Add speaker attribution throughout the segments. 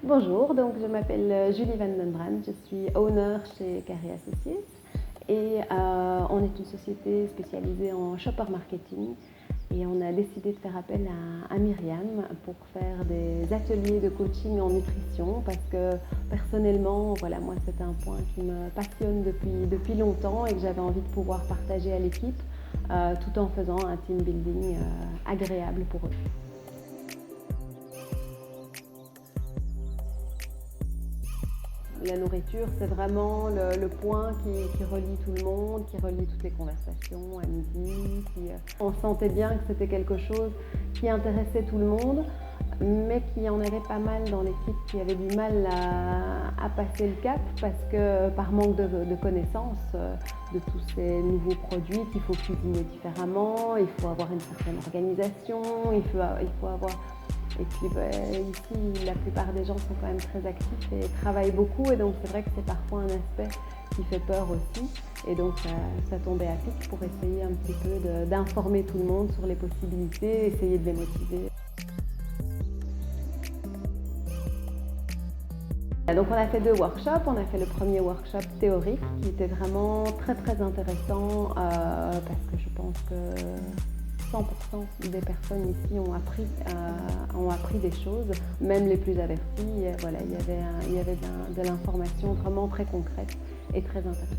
Speaker 1: Bonjour, donc je m'appelle Julie Van den Brand, je suis owner chez Carré Associates et on est une société spécialisée en shopper marketing et on a décidé de faire appel à Myriam pour faire des ateliers de coaching en nutrition parce que personnellement, voilà, moi c'est un point qui me passionne depuis longtemps et que j'avais envie de pouvoir partager à l'équipe tout en faisant un team building agréable pour eux. La nourriture, c'est vraiment le point qui relie tout le monde, qui relie toutes les conversations à midi. On sentait bien que c'était quelque chose qui intéressait tout le monde, mais qu'il y en avait pas mal dans l'équipe qui avaient du mal à passer le cap parce que par manque de connaissances de tous ces nouveaux produits qu'il faut cuisiner différemment, il faut avoir une certaine organisation, il faut avoir... Et puis ici, la plupart des gens sont quand même très actifs et travaillent beaucoup et donc c'est vrai que c'est parfois un aspect qui fait peur aussi. Et donc ça tombait à pic pour essayer un petit peu d'informer tout le monde sur les possibilités, essayer de les motiver. Donc on a fait 2 workshops. On a fait le premier workshop théorique qui était vraiment très intéressant parce que je pense que 100% des personnes ici ont appris des choses, même les plus avertis. Voilà, il y avait de l'information vraiment très concrète et très intéressante.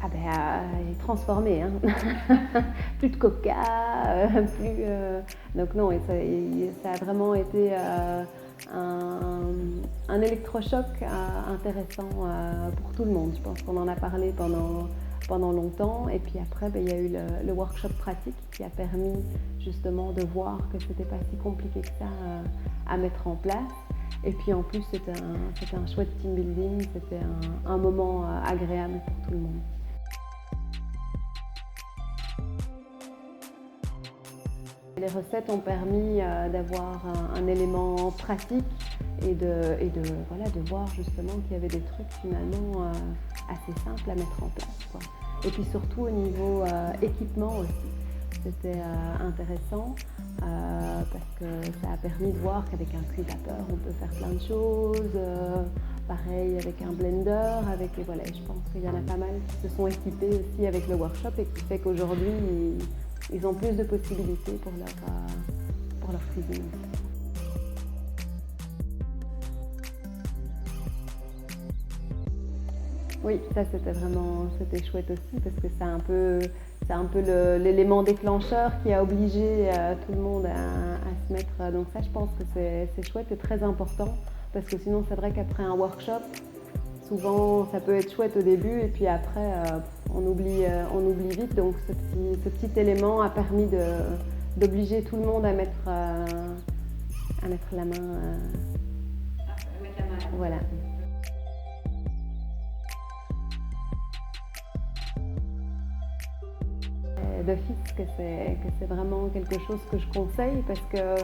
Speaker 1: Ah ben, transformé, hein. Plus de coca, donc non, ça a vraiment été un électrochoc intéressant pour tout le monde. Je pense qu'on en a parlé pendant longtemps et puis après il y a eu le workshop pratique qui a permis justement de voir que c'était pas si compliqué que ça à mettre en place. Et puis en plus c'était un chouette team building, c'était un moment agréable pour tout le monde. Les recettes ont permis d'avoir un élément pratique et de voir justement qu'il y avait des trucs finalement assez simples à mettre en place, quoi. Et puis surtout au niveau équipement aussi, c'était intéressant parce que ça a permis de voir qu'avec un cuisapeur on peut faire plein de choses, pareil avec un blender, et voilà, je pense qu'il y en a pas mal qui se sont équipés aussi avec le workshop et qui fait qu'aujourd'hui ils ont plus de possibilités pour leur cuisine. Oui, ça c'était chouette aussi parce que c'est un peu l'élément déclencheur qui a obligé tout le monde à se mettre. Donc ça, je pense que c'est chouette et très important parce que sinon c'est vrai qu'après un workshop, souvent ça peut être chouette au début et puis après on oublie vite. Donc ce petit élément a permis d'obliger tout le monde à mettre la main. Voilà. D'office que c'est vraiment quelque chose que je conseille parce que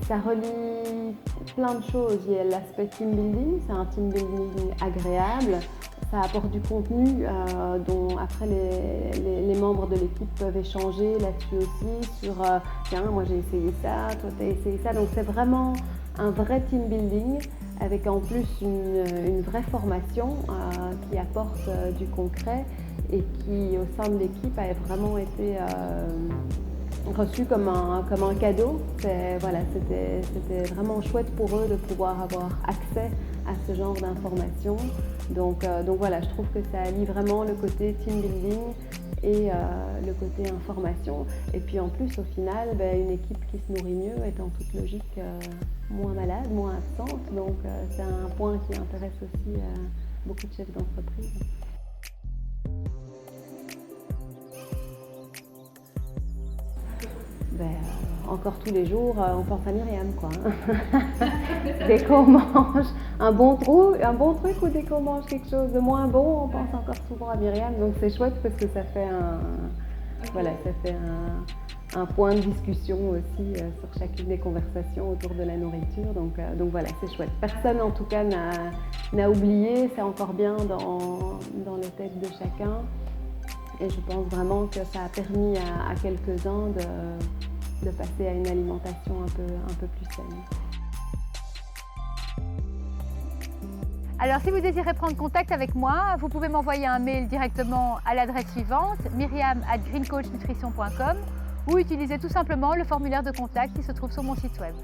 Speaker 1: ça relie plein de choses. Il y a l'aspect team building, c'est un team building agréable, ça apporte du contenu dont après les membres de l'équipe peuvent échanger là-dessus aussi sur tiens, moi j'ai essayé ça, toi t'as essayé ça. Donc c'est vraiment un vrai team building avec en plus une vraie formation qui apporte du concret et qui au sein de l'équipe a vraiment été reçu comme un cadeau. C'était vraiment chouette pour eux de pouvoir avoir accès à ce genre d'informations. Donc voilà, je trouve que ça allie vraiment le côté team building et le côté information. Et puis en plus, au final, une équipe qui se nourrit mieux est en toute logique moins malade, moins absente. Donc c'est un point qui intéresse aussi beaucoup de chefs d'entreprise. Encore tous les jours, on pense à Myriam, quoi. Dès qu'on mange un bon truc ou dès qu'on mange quelque chose de moins bon, on pense encore souvent à Myriam. Donc c'est chouette parce que ça fait un point de discussion aussi sur chacune des conversations autour de la nourriture. Donc voilà, c'est chouette. Personne en tout cas n'a oublié, c'est encore bien dans les têtes de chacun. Et je pense vraiment que ça a permis à quelques-uns de passer à une alimentation un peu plus saine.
Speaker 2: Alors si vous désirez prendre contact avec moi, vous pouvez m'envoyer un mail directement à l'adresse suivante, myriam@greencoachnutrition.com, ou utiliser tout simplement le formulaire de contact qui se trouve sur mon site web.